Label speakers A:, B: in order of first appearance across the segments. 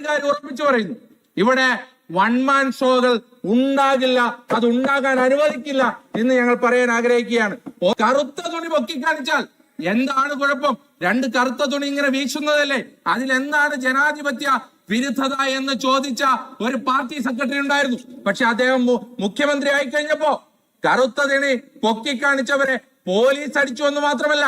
A: കാര്യം ഉറപ്പിച്ചു പറയുന്നു, ഇവിടെ വൺമാൻ ഷോകൾ ഉണ്ടാകില്ല, അത് ഉണ്ടാകാൻ അനുവദിക്കില്ല എന്ന് ഞങ്ങൾ പറയാൻ ആഗ്രഹിക്കുകയാണ്. കറുത്ത തുണി പൊക്കിക്കാണിച്ചാൽ എന്താണ് കുഴപ്പം? രണ്ട് കറുത്ത തുണി ഇങ്ങനെ വീശുന്നതല്ലേ, അതിലെന്താണ് ജനാധിപത്യ വിരുദ്ധത എന്ന് ചോദിച്ച ഒരു പാർട്ടി സെക്രട്ടറി ഉണ്ടായിരുന്നു. പക്ഷെ അദ്ദേഹം മുഖ്യമന്ത്രി ആയി കഴിഞ്ഞപ്പോ കറുത്ത തുണി പൊക്കിക്കാണിച്ചവരെ പോലീസ് അടിച്ചു എന്ന് മാത്രമല്ല,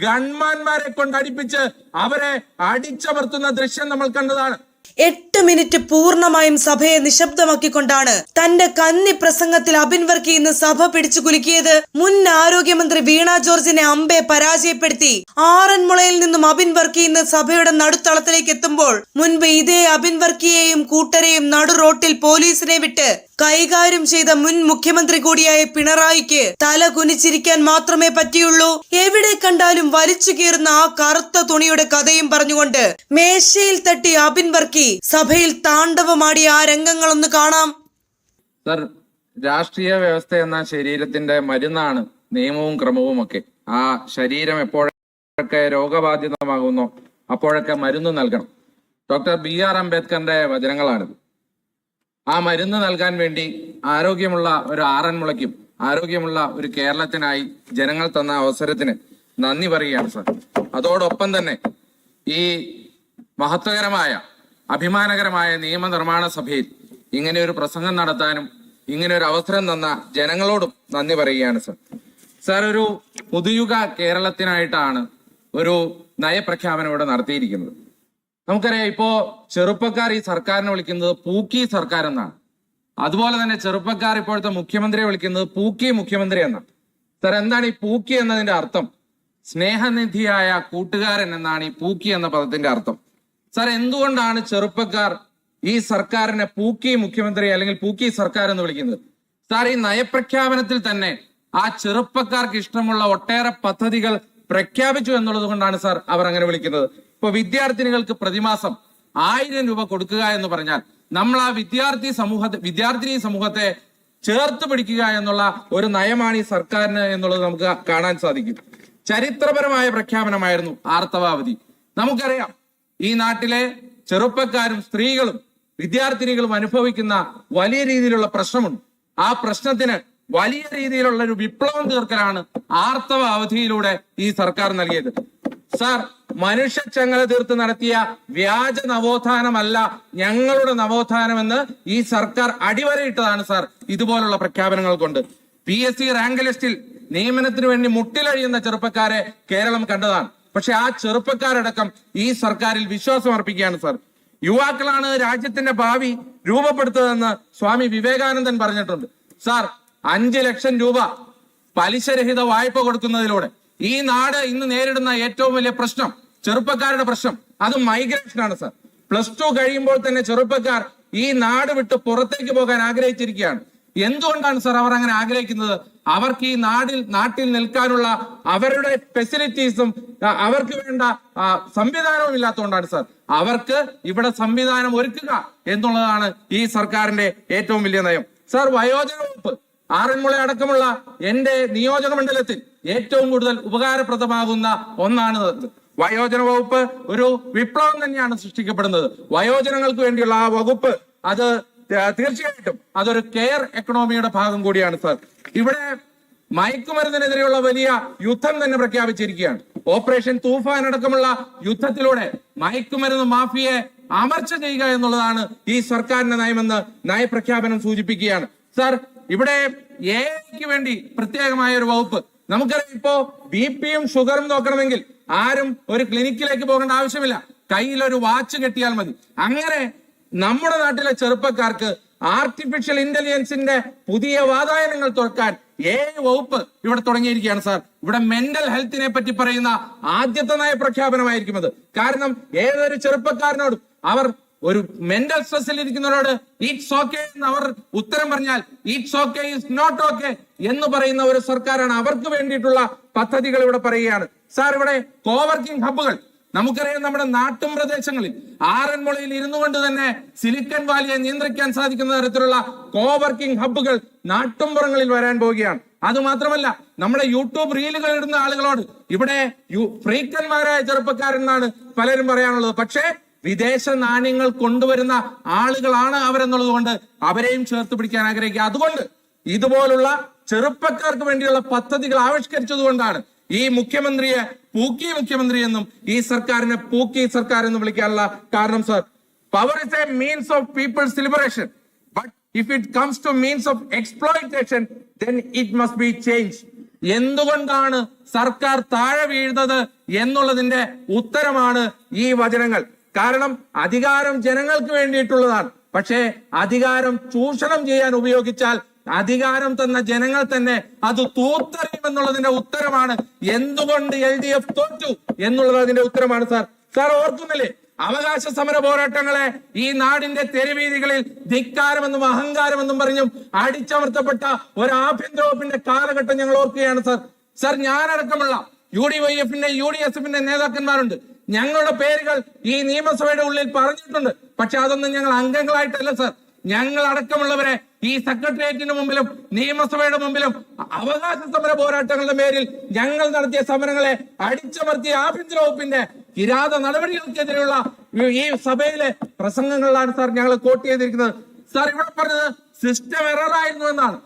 A: ഗൺമാന്മാരെ കൊണ്ട് അടിപ്പിച്ച് അവരെ അടിച്ചമർത്തുന്ന ദൃശ്യം നമ്മൾ കണ്ടതാണ്.
B: 8 മിനിറ്റ് പൂർണ്ണമായും സഭയെ നിശബ്ദമാക്കിക്കൊണ്ടാണ് തന്റെ കന്നി പ്രസംഗത്തിൽ അബിൻ വർക്കി ഇന്ന് സഭ പിടിച്ചു കുലുക്കിയത്. മുൻ ആരോഗ്യമന്ത്രി വീണ ജോർജിനെ അമ്പെ പരാജയപ്പെടുത്തി ആറന്മുളയിൽ നിന്നും അബിൻ വർക്കി ഇന്ന് സഭയുടെ നടുത്തളത്തിലേക്ക് എത്തുമ്പോൾ മുൻപ് ഇതേ അബിൻ വർക്കിയെയും കൂട്ടരെയും നടു റോട്ടിൽ പോലീസിനെ വിട്ട് കൈകാര്യം ചെയ്ത മുൻ മുഖ്യമന്ത്രി കൂടിയായ പിണറായിക്ക് തല കുനിച്ചിരിക്കാൻ മാത്രമേ പറ്റിയുള്ളൂ. എവിടെ കണ്ടാലും വലിച്ചു കീറുന്ന ആ കറുത്ത തുണിയുടെ കഥയും പറഞ്ഞുകൊണ്ട് മേശയിൽ തട്ടി അബിൻ വർക്കി സഭയിൽ താണ്ഡവമാടിയ ആ രംഗങ്ങളൊന്ന് കാണാം.
A: സർ, രാഷ്ട്രീയ വ്യവസ്ഥ എന്ന ശരീരത്തിന്റെ മരുന്നാണ് നിയമവും ക്രമവും ഒക്കെ. ആ ശരീരം എപ്പോഴൊക്കെ രോഗബാധിതമാകുന്നോ അപ്പോഴൊക്കെ മരുന്ന് നൽകണം. Doctor BR അംബേദ്കറിന്റെ വചനങ്ങളാണിത്. ആ മരുന്ന് നൽകാൻ വേണ്ടി ആരോഗ്യമുള്ള ഒരു ആറന്മുളയ്ക്കും ആരോഗ്യമുള്ള ഒരു കേരളത്തിനായി ജനങ്ങൾ തന്ന അവസരത്തിന് നന്ദി പറയുകയാണ് സർ. അതോടൊപ്പം തന്നെ ഈ മഹത്വകരമായ അഭിമാനകരമായ നിയമനിർമ്മാണ സഭയിൽ ഇങ്ങനെ ഒരു പ്രസംഗം നടത്താനും ഇങ്ങനെ ഒരു അവസരം തന്ന ജനങ്ങളോടും നന്ദി പറയുകയാണ് സർ. സർ, ഒരു പുതുയുഗ കേരളത്തിനായിട്ടാണ് ഒരു നയപ്രഖ്യാപനം ഇവിടെ നടത്തിയിരിക്കുന്നത്. നമുക്കറിയാം, ഇപ്പോ ചെറുപ്പക്കാർ ഈ സർക്കാരിനെ വിളിക്കുന്നത് പൂക്കി സർക്കാർ എന്നാണ്. അതുപോലെ തന്നെ ചെറുപ്പക്കാർ ഇപ്പോഴത്തെ മുഖ്യമന്ത്രിയെ വിളിക്കുന്നത് പൂക്കി മുഖ്യമന്ത്രി എന്നാണ്. സർ, എന്താണ് ഈ പൂക്കി എന്നതിന്റെ അർത്ഥം? സ്നേഹനിധിയായ കൂട്ടുകാരൻ എന്നാണ് ഈ പൂക്കി എന്ന പദത്തിന്റെ അർത്ഥം. സർ, എന്തുകൊണ്ടാണ് ചെറുപ്പക്കാർ ഈ സർക്കാരിനെ പൂക്കി മുഖ്യമന്ത്രി അല്ലെങ്കിൽ പൂക്കി സർക്കാർ എന്ന് വിളിക്കുന്നത്? സാർ, ഈ നയപ്രഖ്യാപനത്തിൽ തന്നെ ആ ചെറുപ്പക്കാർക്ക് ഇഷ്ടമുള്ള ഒട്ടേറെ പദ്ധതികൾ പ്രഖ്യാപിച്ചു എന്നുള്ളത് കൊണ്ടാണ് സാർ അവർ അങ്ങനെ വിളിക്കുന്നത്. ഇപ്പൊ വിദ്യാർത്ഥിനികൾക്ക് പ്രതിമാസം 1000 രൂപ കൊടുക്കുക എന്ന് പറഞ്ഞാൽ നമ്മൾ ആ വിദ്യാർത്ഥിനി സമൂഹത്തെ ചേർത്ത് പിടിക്കുക എന്നുള്ള ഒരു നയമാണ് ഈ സർക്കാരിന് എന്നുള്ളത് നമുക്ക് കാണാൻ സാധിക്കും. ചരിത്രപരമായ പ്രഖ്യാപനമായിരുന്നു ആർത്തവാവധി. നമുക്കറിയാം, ഈ നാട്ടിലെ ചെറുപ്പക്കാരും സ്ത്രീകളും വിദ്യാർത്ഥിനികളും അനുഭവിക്കുന്ന വലിയ രീതിയിലുള്ള പ്രശ്നമുണ്ട്. ആ പ്രശ്നത്തിന് വലിയ രീതിയിലുള്ള ഒരു വിപ്ലവം തീർക്കലാണ് ആർത്തവ അവധിയിലൂടെ ഈ സർക്കാർ നൽകിയത്. സാർ, മനുഷ്യച്ചങ്ങല തീർത്ത് നടത്തിയ വ്യാജ നവോത്ഥാനമല്ല ഞങ്ങളുടെ നവോത്ഥാനമെന്ന് ഈ സർക്കാർ അടിവരയിട്ടതാണ് സാർ ഇതുപോലുള്ള പ്രഖ്യാപനങ്ങൾ കൊണ്ട്. PSC റാങ്ക് ലിസ്റ്റിൽ നിയമനത്തിന് വേണ്ടി മുട്ടിലഴിയുന്ന ചെറുപ്പക്കാരെ കേരളം കണ്ടതാണ്. പക്ഷെ ആ ചെറുപ്പക്കാരടക്കം ഈ സർക്കാരിൽ വിശ്വാസം അർപ്പിക്കുകയാണ് സാർ. യുവാക്കളാണ് രാജ്യത്തിന്റെ ഭാവി രൂപപ്പെടുത്തുന്നതെന്ന് സ്വാമി വിവേകാനന്ദൻ പറഞ്ഞിട്ടുണ്ട്. സാർ, 5 ലക്ഷം രൂപ പലിശരഹിത വായ്പ കൊടുക്കുന്നതിലൂടെ ഈ നാട് ഇന്ന് നേരിടുന്ന ഏറ്റവും വലിയ പ്രശ്നം, ചെറുപ്പക്കാരുടെ പ്രശ്നം, അത് മൈഗ്രേഷൻ ആണ് സാർ. +2 കഴിയുമ്പോൾ തന്നെ ചെറുപ്പക്കാർ ഈ നാട് വിട്ട് പുറത്തേക്ക് പോകാൻ ആഗ്രഹിച്ചിരിക്കുകയാണ്. എന്തുകൊണ്ടാണ് സാർ അവർ അങ്ങനെ ആഗ്രഹിക്കുന്നത്? അവർക്ക് ഈ നാട്ടിൽ നിൽക്കാനുള്ള അവരുടെ ഫെസിലിറ്റീസും അവർക്ക് വേണ്ട സംവിധാനവും ഇല്ലാത്തതുകൊണ്ടാണ് സാർ. അവർക്ക് ഇവിടെ സംവിധാനം ഒരുക്കുക എന്നുള്ളതാണ് ഈ സർക്കാരിന്റെ ഏറ്റവും വലിയ നയം. സാർ, വയോജന വകുപ്പ് ആറന്മുള അടക്കമുള്ള എന്റെ നിയോജക മണ്ഡലത്തിൽ ഏറ്റവും കൂടുതൽ ഉപകാരപ്രദമാകുന്ന ഒന്നാണ്. വയോജന വകുപ്പ് ഒരു വിപ്ലവം തന്നെയാണ് സൃഷ്ടിക്കപ്പെടുന്നത്. വയോജനങ്ങൾക്ക് വേണ്ടിയുള്ള ആ വകുപ്പ് അത് തീർച്ചയായിട്ടും അതൊരു കെയർ എക്കണോമിയുടെ ഭാഗം കൂടിയാണ് സാർ. ഇവിടെ മയക്കുമരുന്നിനെതിരെയുള്ള വലിയ യുദ്ധം തന്നെ പ്രഖ്യാപിച്ചിരിക്കുകയാണ്. ഓപ്പറേഷൻ തൂഫാൻ അടക്കമുള്ള യുദ്ധത്തിലൂടെ മയക്കുമരുന്ന് മാഫിയയെ അമർച്ച ചെയ്യുക എന്നുള്ളതാണ് ഈ സർക്കാരിന്റെ നയമെന്ന് നയപ്രഖ്യാപനം സൂചിപ്പിക്കുകയാണ്. സാർ, ഇവിടെ AI വേണ്ടി പ്രത്യേകമായ ഒരു വകുപ്പ്. നമുക്കറിയാം, ഇപ്പോ BP-യും ഷുഗറും നോക്കണമെങ്കിൽ ആരും ഒരു ക്ലിനിക്കിലേക്ക് പോകേണ്ട ആവശ്യമില്ല, കയ്യിൽ ഒരു വാച്ച് കെട്ടിയാൽ മതി. അങ്ങനെ നമ്മുടെ നാട്ടിലെ ചെറുപ്പക്കാർക്ക് ആർട്ടിഫിഷ്യൽ ഇന്റലിജൻസിന്റെ പുതിയ വാതായനങ്ങൾ തുറക്കാൻ AI വകുപ്പ് ഇവിടെ തുടങ്ങിയിരിക്കുകയാണ് സാർ. ഇവിടെ മെന്റൽ ഹെൽത്തിനെ പറ്റി പറയുന്ന ആദ്യത്തെ നയപ്രഖ്യാപനമായിരിക്കും അത്. കാരണം ഏതൊരു ചെറുപ്പക്കാരനോടും അവർ ഒരു മെന്റൽ സ്ട്രെസ്സിൽ ഇരിക്കുന്നവരോട് ഇറ്റ്സ് ഓക്കെ എന്ന് അവർ ഉത്തരം പറഞ്ഞാൽ it's okay is not okay എന്ന് പറയുന്ന ഒരു സർക്കാരാണ്. അവർക്ക് വേണ്ടിയിട്ടുള്ള പദ്ധതികൾ ഇവിടെ പറയുകയാണ് സാർ. ഇവിടെ കോവർക്കിംഗ് ഹബ്ബുകൾ നമുക്കറിയാം, നമ്മുടെ നാട്ടും പ്രദേശങ്ങളിൽ ആറന്മുളയിൽ ഇരുന്നു കൊണ്ട് തന്നെ സിലിക്കൺ വാലിയെ നിയന്ത്രിക്കാൻ സാധിക്കുന്ന തരത്തിലുള്ള കോവർക്കിംഗ് ഹബ്ബുകൾ നാട്ടുംപുറങ്ങളിൽ വരാൻ പോവുകയാണ്. അത് മാത്രമല്ല, നമ്മുടെ യൂട്യൂബ് റീലുകൾ ഇടുന്ന ആളുകളോട് ഇവിടെ ഫ്രീക്കന്മാരായ ചെറുപ്പക്കാരെന്നാണ് പലരും പറയാനുള്ളത്. പക്ഷേ വിദേശ നാണ്യങ്ങൾ കൊണ്ടുവരുന്ന ആളുകളാണ് അവരെന്നുള്ളത് കൊണ്ട് അവരെയും ചേർത്ത് പിടിക്കാൻ ആഗ്രഹിക്കുക. അതുകൊണ്ട് ഇതുപോലുള്ള ചെറുപ്പക്കാർക്ക് വേണ്ടിയുള്ള പദ്ധതികൾ ആവിഷ്കരിച്ചതുകൊണ്ടാണ് ഈ മുഖ്യമന്ത്രിയെ പൂക്കി മുഖ്യമന്ത്രി എന്നും ഈ സർക്കാരിനെ പൂക്കി സർക്കാർ എന്നും വിളിക്കാനുള്ള കാരണം. Sir, power is a means of people's liberation, but if it comes to means of exploitation then it must be changed. എന്തുകൊണ്ടാണ് സർക്കാർ താഴെ വീഴുന്നത് എന്നുള്ളതിന്റെ ഉത്തരമാണ് ഈ വചനങ്ങൾ. കാരണം അധികാരം ജനങ്ങൾക്ക് വേണ്ടിയിട്ടുള്ളതാണ്. പക്ഷേ അധികാരം ചൂഷണം ചെയ്യാൻ ഉപയോഗിച്ചാൽ അധികാരം തന്ന ജനങ്ങൾ തന്നെ അത് തൂത്തെറിയുമെന്നുള്ളതിന്റെ ഉത്തരമാണ്. എന്തുകൊണ്ട് LDF തോറ്റു എന്നുള്ളത് അതിന്റെ ഉത്തരമാണ്. സാർ ഓർക്കുന്നില്ലേ, അവകാശ സമര പോരാട്ടങ്ങളെ ഈ നാടിന്റെ തെരുവീതികളിൽ ധിക്കാരമെന്നും അഹങ്കാരമെന്നും പറഞ്ഞും അടിച്ചമർത്തപ്പെട്ട ഒരു ആഭ്യന്തര വകുപ്പിന്റെ കാലഘട്ടം ഞങ്ങൾ ഓർക്കുകയാണ്. സാർ ഞാനടക്കമുള്ള UDYF-ന്റെ UDSF-ന്റെ നേതാക്കന്മാരുണ്ട്. ഞങ്ങളുടെ പേരുകൾ ഈ നിയമസഭയുടെ ഉള്ളിൽ പറഞ്ഞിട്ടുണ്ട്. പക്ഷെ അതൊന്നും ഞങ്ങൾ അംഗങ്ങളായിട്ടല്ല സാർ. ഞങ്ങൾ അടക്കമുള്ളവരെ ഈ സെക്രട്ടേറിയറ്റിന് മുമ്പിലും നിയമസഭയുടെ മുമ്പിലും അവകാശ സമര പോരാട്ടങ്ങളുടെ പേരിൽ ഞങ്ങൾ നടത്തിയ സമരങ്ങളെ അടിച്ചമർത്തിയ ആഭ്യന്തര വകുപ്പിന്റെ കിരാത നടപടികൾക്കെതിരെയുള്ള ഈ സഭയിലെ പ്രസംഗങ്ങളിലാണ് സാർ ഞങ്ങൾ കോട്ട് ചെയ്തിരിക്കുന്നത്. സാർ ഇവിടെ പറഞ്ഞത് സിസ്റ്റം എററായിരുന്നു എന്നാണ്.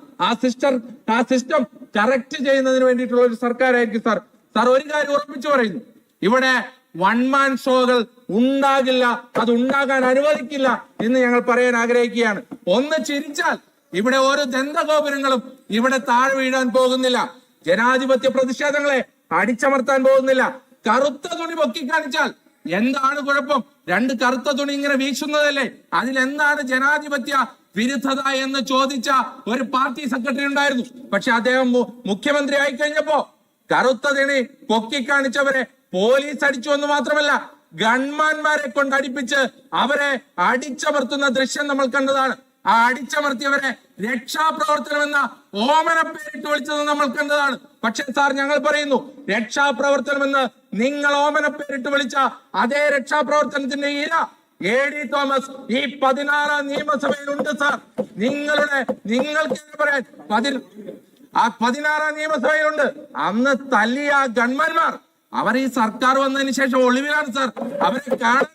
A: ആ സിസ്റ്റം കറക്റ്റ് ചെയ്യുന്നതിന് വേണ്ടിയിട്ടുള്ള ഒരു സർക്കാരായിരിക്കും സാർ. ഒരു കാര്യം ഉറപ്പിച്ചു പറയുന്നു, ഇവിടെ വൺ മാൻ ഷോകൾ ഉണ്ടാകില്ല, അത് ഉണ്ടാകാൻ അനുവദിക്കില്ല എന്ന് ഞങ്ങൾ പറയാൻ ആഗ്രഹിക്കുകയാണ്. ഒന്ന് ചിരിച്ചാൽ ഇവിടെ ഓരോ ദന്തഗോപുരങ്ങളും ഇവിടെ താഴെ വീഴാൻ പോകുന്നില്ല. ജനാധിപത്യ പ്രതിഷേധങ്ങളെ അടിച്ചമർത്താൻ പോകുന്നില്ല. കറുത്ത തുണി പൊക്കിക്കാണിച്ചാൽ എന്താണ് കുഴപ്പം? രണ്ട് കറുത്ത തുണി ഇങ്ങനെ വീശുന്നതല്ലേ, അതിലെന്താണ് ജനാധിപത്യ വിരുദ്ധത എന്ന് ചോദിച്ച ഒരു പാർട്ടി സെക്രട്ടറി ഉണ്ടായിരുന്നു. പക്ഷെ അദ്ദേഹം മുഖ്യമന്ത്രി ആയി കഴിഞ്ഞപ്പോ കറുത്ത തുണി പൊക്കിക്കാണിച്ചവരെ പോലീസ് അടിച്ചു എന്ന് മാത്രമല്ല, ഗൺമാന്മാരെ കൊണ്ട് അടിപ്പിച്ച് അവരെ അടിച്ചമർത്തുന്ന ദൃശ്യം നമ്മൾ കണ്ടതാണ്. ആ അടിച്ചമർത്തിയവരെ രക്ഷാപ്രവർത്തനം എന്ന ഓമന പേരിട്ട് വിളിച്ചത് നമ്മൾ കണ്ടതാണ്. പക്ഷെ സാർ ഞങ്ങൾ പറയുന്നു, രക്ഷാപ്രവർത്തനം എന്ന് നിങ്ങൾ ഓമന പേരിട്ട് വിളിച്ച അതേ രക്ഷാപ്രവർത്തനത്തിന്റെ ഇര AD തോമസ് ഈ 16ാം നിയമസഭയിലുണ്ട് സാർ. നിങ്ങൾക്ക് പറയാൻ ആ 16ാം നിയമസഭയിലുണ്ട്. അന്ന് തല്ലിയ ഗൺമാന്മാർ അവർ ഈ സർക്കാർ വന്നതിന് ശേഷം ഒളിവിലാണ് സാർ. അവരെ കാണാൻ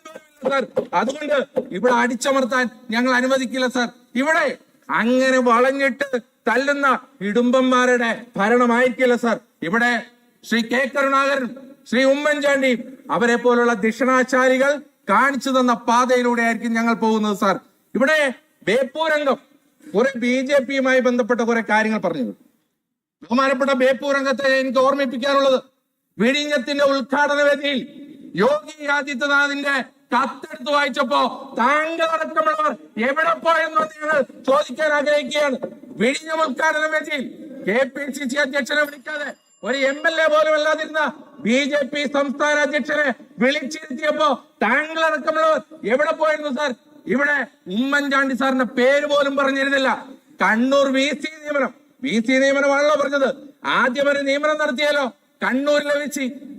A: സാർ. അതുകൊണ്ട് ഇവിടെ അടിച്ചമർത്താൻ ഞങ്ങൾ അനുവദിക്കില്ല സാർ. ഇവിടെ അങ്ങനെ വളഞ്ഞിട്ട് തല്ലുന്ന ഇടുമ്പന്മാരുടെ ഭരണമായിരിക്കില്ല സാർ. ഇവിടെ ശ്രീ K. കരുണാകരൻ, ശ്രീ ഉമ്മൻചാണ്ടി അവരെ പോലുള്ള ദിഷണാചാരികൾ കാണിച്ചു തന്ന പാതയിലൂടെ ആയിരിക്കും ഞങ്ങൾ പോകുന്നത് സാർ. ഇവിടെ ബേപ്പൂരംഗം കുറെ BJP-യുമായി ബന്ധപ്പെട്ട കുറെ കാര്യങ്ങൾ പറഞ്ഞു. ബഹുമാനപ്പെട്ട ബേപ്പൂരംഗത്തെ എനിക്ക് ഓർമ്മിപ്പിക്കാനുള്ളത്, വിഴിഞ്ഞത്തിന്റെ ഉദ്ഘാടന വേദിയിൽ യോഗി ആദിത്യനാഥിന്റെ കത്തെടുത്ത് വായിച്ചപ്പോ താങ്കളടക്കമുള്ളവർ എവിടെ പോയെന്ന് നിങ്ങൾ ചോദിക്കാൻ ആഗ്രഹിക്കുകയാണ്. വിഴിഞ്ഞം ഉദ്ഘാടന വേദിയിൽ KPCC അധ്യക്ഷനെ വിളിക്കാതെ ഒരു MLA പോലും അല്ലാതിരുന്ന BJP സംസ്ഥാന അധ്യക്ഷനെ വിളിച്ചിരുത്തിയപ്പോ താങ്കളടക്കമുള്ളവർ എവിടെ പോയിരുന്നു സാർ? ഇവിടെ ഉമ്മൻചാണ്ടി സാറിന്റെ പേര് പോലും പറഞ്ഞിരുന്നില്ല. കണ്ണൂർ VC നിയമനമാണല്ലോ പറഞ്ഞത്. ആദ്യം ഒരു നിയമനം നടത്തിയാലോ കണ്ണൂരിലെ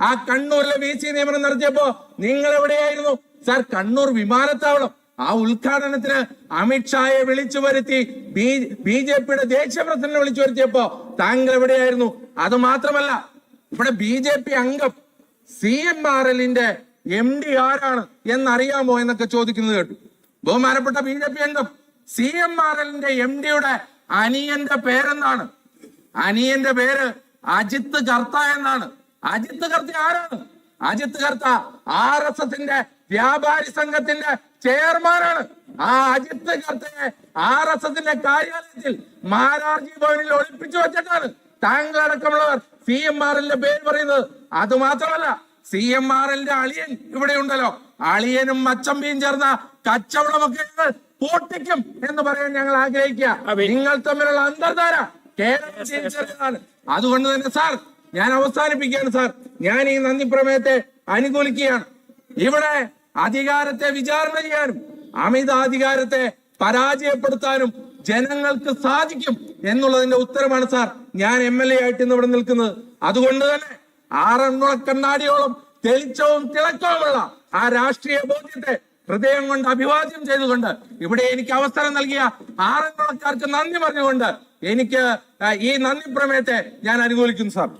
A: ആ കണ്ണൂരിലെ VC നിയമനം നടത്തിയപ്പോ നിങ്ങൾ എവിടെയായിരുന്നു സാർ? കണ്ണൂർ വിമാനത്താവളം ആ ഉദ്ഘാടനത്തിന് അമിത്ഷായെ വിളിച്ചു വരുത്തി BJP-യുടെ ദേശീയ പ്രസിഡന്റിനെ വിളിച്ചു വരുത്തിയപ്പോ താങ്കൾ എവിടെയായിരുന്നു? അത് മാത്രമല്ല, ഇവിടെ BJP അംഗം CMRL-ന്റെ MD ആരാണ് എന്നറിയാമോ എന്നൊക്കെ ചോദിക്കുന്നത് കേട്ടു. ബഹുമാനപ്പെട്ട BJP അംഗം CMRL-ന്റെ MD-യുടെ അനിയന്റെ പേരെന്താണ്? അനിയന്റെ പേര് അജിത്ത് കർത്ത എന്നാണ്. അജിത്ത് കർത്ത ആരാണ്? അജിത്ത് കർത്ത RSS-ന്റെ വ്യാപാരി സംഘത്തിന്റെ ചെയർമാനാണ്. ആ അജിത്ത് കർത്തയെ RSS-ന്റെ കാര്യാലയത്തിൽ മാരാർജി ഭവനിൽ ഒളിപ്പിച്ചു വെച്ചിട്ടാണ് താങ്കളടക്കമുള്ളവർ CMRL-ന്റെ പേര് പറയുന്നത്. അത് മാത്രമല്ല, CMRL-ന്റെ അളിയൻ ഇവിടെ ഉണ്ടല്ലോ, അളിയനും അച്ചമ്പിയും ചേർന്ന കച്ചവടമൊക്കെ പൊട്ടിക്കും എന്ന് പറയാൻ ഞങ്ങൾ ആഗ്രഹിക്കുക. നിങ്ങൾ തമ്മിലുള്ള അന്തർധാര കേരളമാണ്. അതുകൊണ്ട് തന്നെ സാർ, ഞാൻ അവസാനിപ്പിക്കുകയാണ് സാർ. ഞാൻ ഈ നന്ദി പ്രമേയത്തെ അനുകൂലിക്കുകയാണ്. ഇവിടെ അധികാരത്തെ വിചാരണ ചെയ്യാനും അമിതാധികാരത്തെ പരാജയപ്പെടുത്താനും ജനങ്ങൾക്ക് സാധിക്കും എന്നുള്ളതിന്റെ ഉത്തരമാണ് സാർ ഞാൻ MLA ആയിട്ട് ഇന്ന് ഇവിടെ നിൽക്കുന്നത്. അതുകൊണ്ട് തന്നെ 6 കണ്ണാടിയോളം തെളിച്ചവും തിളക്കവുമുള്ള ആ രാഷ്ട്രീയ ബോധ്യത്തെ ഹൃദയം കൊണ്ട് അഭിവാദ്യം ചെയ്തുകൊണ്ട് ഇവിടെ എനിക്ക് അവസരം നൽകിയ 6 നന്ദി പറഞ്ഞുകൊണ്ട് എനിക്ക് ഈ നന്ദി പ്രമേയത്തെ ഞാൻ അനുകൂലിക്കുന്നു സാർ.